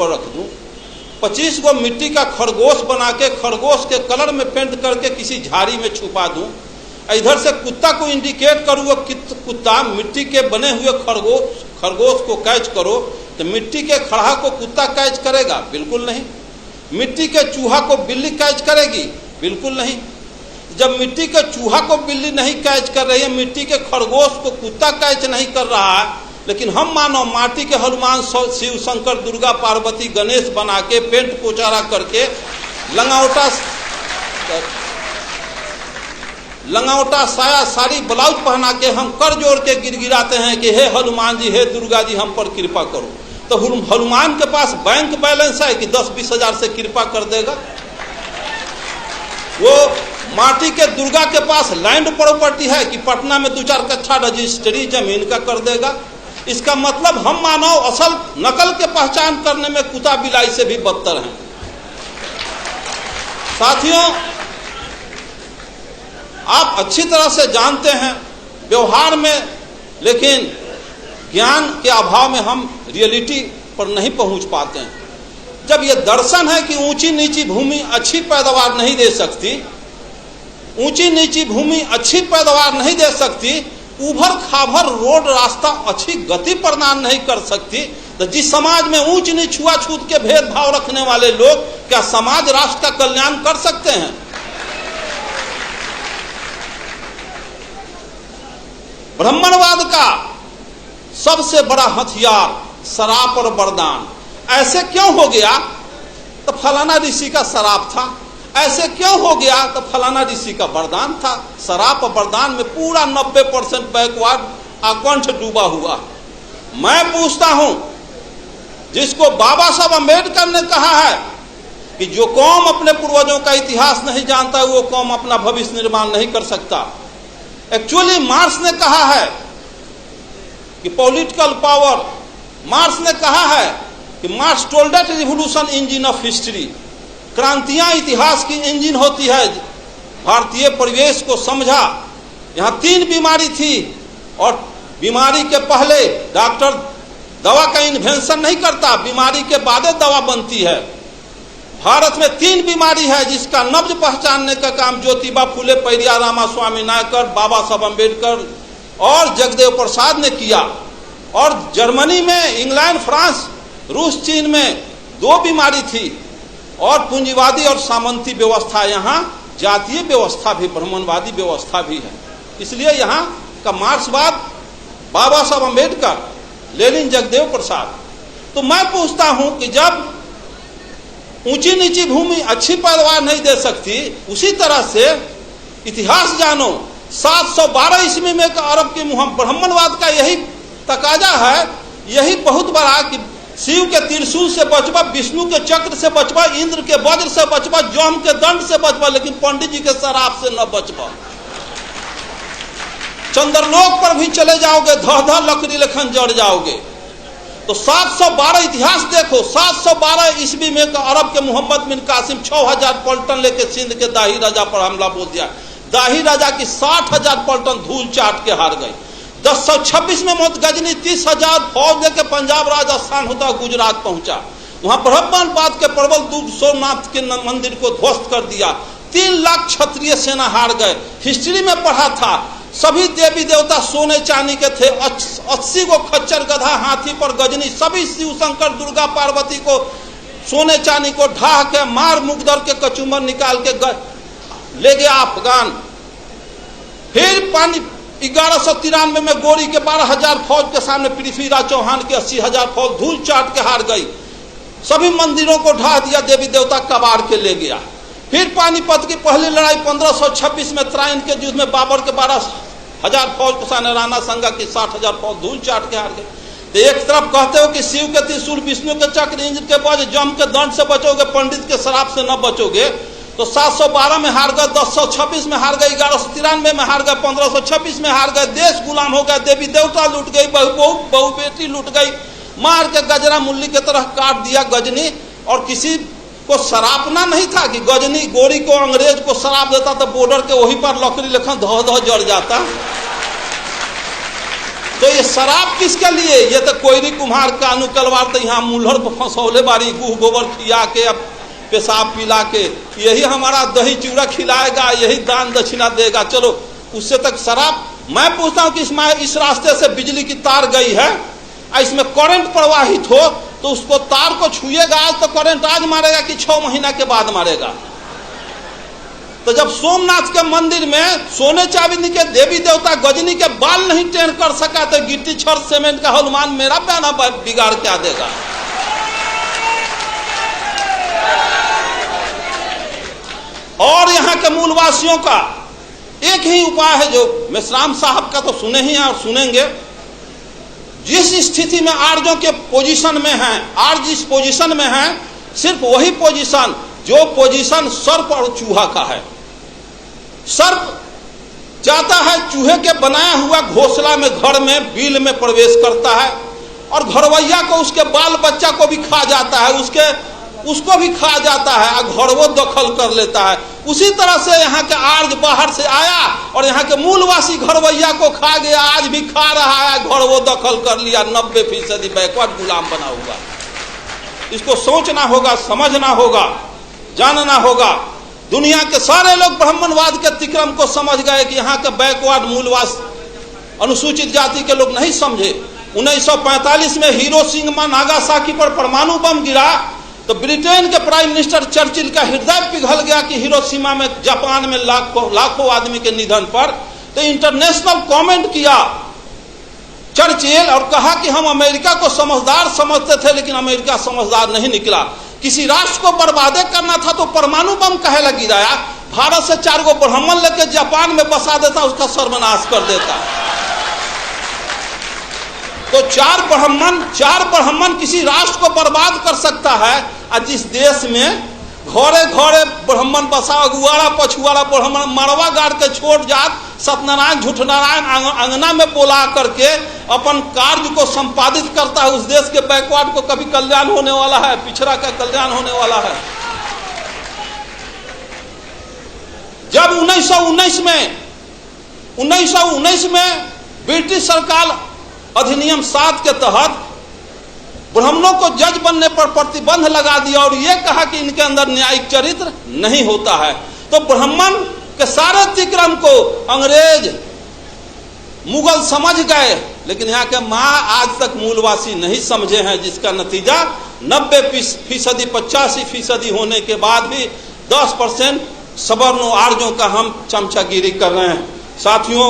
ऊपर रख दूं, 25 गो मिट्टी का खरगोश बना के खरगोश के कलर में पेंट करके किसी झाड़ी में छुपा दूं, इधर से कुत्ता को इंडिकेट करूँ, वो कुत्ता मिट्टी के बने हुए खरगोश को कैच करो, तो मिट्टी के खड़हा को कुत्ता कैच करेगा? बिल्कुल नहीं। मिट्टी के चूहा को बिल्ली कैच करेगी? बिल्कुल नहीं। जब मिट्टी के चूहा को बिल्ली नहीं कैच कर रही है, मिट्टी के खरगोश को कुत्ता कैच नहीं कर रहा है, लेकिन हम मानो माटी के हनुमान, शिव, शंकर, दुर्गा, पार्वती, गणेश बना के पेंट पोचारा करके लंगावटा साया साड़ी ब्लाउज पहना के हम कर जोड़ के गिड़गिड़ाते हैं कि हे हनुमान जी, हे दुर्गा जी, हम पर कृपा करो। तो हनुमान के पास बैंक बैलेंस है कि 10-20 हजार से कृपा कर देगा? वो माटी के दुर्गा के पास लैंड प्रॉपर्टी है कि पटना में 2-4 कट्ठा रजिस्ट्री जमीन का कर देगा? इसका मतलब हम मानव असल नकल के पहचान करने में कुत्ता बिलाई से भी बदतर हैं। साथियों, आप अच्छी तरह से जानते हैं व्यवहार में, लेकिन ज्ञान के अभाव में हम रियलिटी पर नहीं पहुंच पाते हैं। जब यह दर्शन है कि ऊंची नीची भूमि अच्छी पैदावार नहीं दे सकती, ऊंची नीची भूमि अच्छी पैदावार नहीं दे सकती, उभर खाभर रोड रास्ता अच्छी गति प्रदान नहीं कर सकती, तो जिस समाज में ऊंच नीच छुआछूत के भेदभाव रखने वाले लोग क्या समाज राष्ट्र का कल्याण कर सकते हैं? ब्राह्मणवाद का सबसे बड़ा हथियार शराब और वरदान। ऐसे क्यों हो गया? तो फलाना ऋषि का शराब था। ऐसे क्यों हो गया? तो फलाना ऋषि का वरदान था। शराब और वरदान में पूरा 90% बैकवर्ड आकंठ डूबा हुआ। मैं पूछता हूं, जिसको बाबा साहब अम्बेडकर ने कहा है कि जो कौम अपने पूर्वजों का इतिहास नहीं जानता, वो कौम अपना भविष्य निर्माण नहीं कर सकता। एक्चुअली मार्क्स ने कहा है कि पॉलिटिकल पावर, मार्क्स ने कहा है कि Marx told that revolution engine of history, क्रांतियां इतिहास की इंजन होती है। भारतीय परिवेश को समझा। यहाँ 3 बीमारी थी और बीमारी के पहले डॉक्टर दवा का इन्वेंशन नहीं करता, बीमारी के बाद दवा बनती है। भारत में 3 बीमारी है जिसका नब्ज पहचानने का काम ज्योतिबा फुले, पेरियार रामास्वामी नायकर, बाबा साहब अम्बेडकर और जगदेव प्रसाद ने किया। और जर्मनी में, इंग्लैंड, फ्रांस, रूस, चीन में 2 बीमारी थी। और पूंजीवादी और सामंती व्यवस्था, यहाँ जातीय व्यवस्था भी, ब्राह्मणवादी व्यवस्था भी है। इसलिए यहाँ का मार्क्सवाद बाबा साहब अम्बेडकर, लेनिन, जगदेव प्रसाद। तो मैं पूछता हूं कि जब ऊंची नीची भूमि अच्छी पैदावार नहीं दे सकती, उसी तरह से इतिहास जानो। 712 ईस्वी में अरब के ब्राह्मणवाद का यही तकाजा है, यही बहुत बड़ा कि शिव के त्रिशूल से बचबा, विष्णु के चक्र से बचबा, इंद्र के वज्र से बचबा, जम के दंड से बचबा, लेकिन पंडित जी के शराब से न बचबा। चंद्रलोक पर भी चले जाओगे, धह लकड़ी लेखन जड़ जाओगे। तो 712 इतिहास देखो। 712 ईस्वी में अरब के मोहम्मद बिन कासिम 6000 पलटन लेके सिंध के दाही राजा पर हमला बोल दिया। दाही राजा की 60,000 पलटन धूल चाट के हार गई। 1026 में मोहम्मद गजनी 30,000 फौज लेके पंजाब, राजस्थान होता गुजरात पहुंचा। वहां ब्राह्मणवाद के प्रबल दूत सोमनाथ के मंदिर को ध्वस्त कर दिया। 3 लाख क्षत्रिय सेना हार गए। हिस्ट्री में पढ़ा था, सभी देवी देवता सोने चांदी के थे। 80 गो खच्चर, गधा, हाथी पर गजनी, सभी शिव, शंकर, दुर्गा, पार्वती को सोने चांदी को ढाह के मार मुकदर के कचूमर निकाल के ले गया अफगान। फिर 1193 में गोरी के 12,000 फौज के सामने पृथ्वीराज चौहान के 80,000 फौज धूल चाट के हार गई। सभी मंदिरों को ढा दिया, देवी देवता कबाड़ के ले गया। फिर पानीपत की पहली लड़ाई 1526 में त्राइन के युद्ध में बाबर के 12,000 फौज के सामने राणा संगा की 60,000 फौज धूल चाट के हार गई। तो एक तरफ कहते हो कि शिव के त्रिशूल, विष्णु के चक्र, इंद्र के वज्र, जम के दंड से बचोगे, पंडित के शराब से न बचोगे। तो 712 में हार गए, 1026 में हार गए, 1193 में हार गए, 1526 में हार गए। देश गुलाम हो गए, देवी देवता लूट गई, बहु बेटी लूट गई, मार के गजरा मुल्ली की तरह काट दिया गजनी। और किसी को सरापना नहीं था कि गजनी गोरी को अंग्रेज को शराब देता तो बॉर्डर के वहीं पर लकड़ी लेखन धो जड़ जाता। तो ये शराब किसके लिए? ये तो कोयरी कुम्हार का अनुकलवार तो यहाँ मुल्हर पर फंसौले बारी, गुह गोबर खिया के, अब पेशाब पिला के, यही हमारा दही चूड़ा खिलाएगा, यही दान दक्षिणा देगा, चलो उससे तक शराब। मैं पूछता हूँ कि इस रास्ते से बिजली की तार गई है, इसमें करंट प्रवाहित हो तो उसको तार को छुएगा आज तो करंट आज मारेगा कि 6 महीना के बाद मारेगा? तो जब सोमनाथ के मंदिर में सोने चांदी के देवी देवता गजनी के बाल नहीं टेढ़ कर सका तो गिट्टी छड़ सीमेंट का हनुमान मेरा बयाना बिगाड़ क्या देगा? और यहाँ के मूलवासियों का एक ही उपाय है, जो मेश्राम साहब का तो सुने ही और सुनेंगे। जिस स्थिति में आर्यों के पोजीशन में हैं, आर्य जिस पोजीशन में हैं, सिर्फ वही पोजीशन जो पोजीशन सर्प और चूहा का है। सर्प जाता है चूहे के बनाया हुआ घोंसला में, घर में बिल में प्रवेश करता है और घरवैया को, उसके बाल बच्चा को भी खा जाता है, उसको भी खा जाता है और घरवो दखल कर लेता है। उसी तरह से यहाँ के आर्य बाहर से आया और यहाँ के मूलवासी घरवैया को खा गया, आज भी खा रहा है, घरवो दखल कर लिया, 90% बैकवर्ड गुलाम बना हुआ। इसको सोचना होगा, समझना होगा, जानना होगा। दुनिया के सारे लोग ब्राह्मणवाद के अतिक्रम को समझ गए कि यहाँ के बैकवर्ड मूलवास अनुसूचित जाति के लोग नहीं समझे। 1945 में हिरोशिमा नागासाकी पर परमाणु बम गिरा तो ब्रिटेन के प्राइम मिनिस्टर चर्चिल का हृदय पिघल गया कि हिरोशिमा में, जापान में लाखों आदमी के निधन पर। तो इंटरनेशनल कमेंट किया चर्चिल और कहा कि हम अमेरिका को समझदार समझते थे लेकिन अमेरिका समझदार नहीं निकला। किसी राष्ट्र को बर्बादे करना था तो परमाणु बम काहे लग गिराया? भारत से 4 गो ब्राह्मण लेके जापान में बसा देता, उसका सर्वनाश कर देता। तो 4 ब्राह्मण किसी राष्ट्र को बर्बाद कर सकता है। और जिस देश में घरे घरे ब्राह्मण बसा, अगुआड़ा पछुआड़ा ब्राह्मण मरवा गाड़ के छोड़ जात, सत्यनारायण झूठनारायण अंगना में बोला करके अपन कार्य को संपादित करता है, उस देश के बैकवर्ड को कभी कल्याण होने वाला है? पिछड़ा का कल्याण होने वाला है? जब 1919 में ब्रिटिश सरकार अधिनियम 7 के तहत ब्राह्मणों को जज बनने पर प्रतिबंध लगा दिया और यह कहा कि इनके अंदर न्यायिक चरित्र नहीं होता है, तो ब्राह्मण के सारे अतिक्रम को अंग्रेज मुगल समझ गए, लेकिन यहाँ के माँ आज तक मूलवासी नहीं समझे हैं, जिसका नतीजा 90% 85% होने के बाद भी 10% सवर्णों आर्यों का हम चमचागिरी कर रहे हैं। साथियों,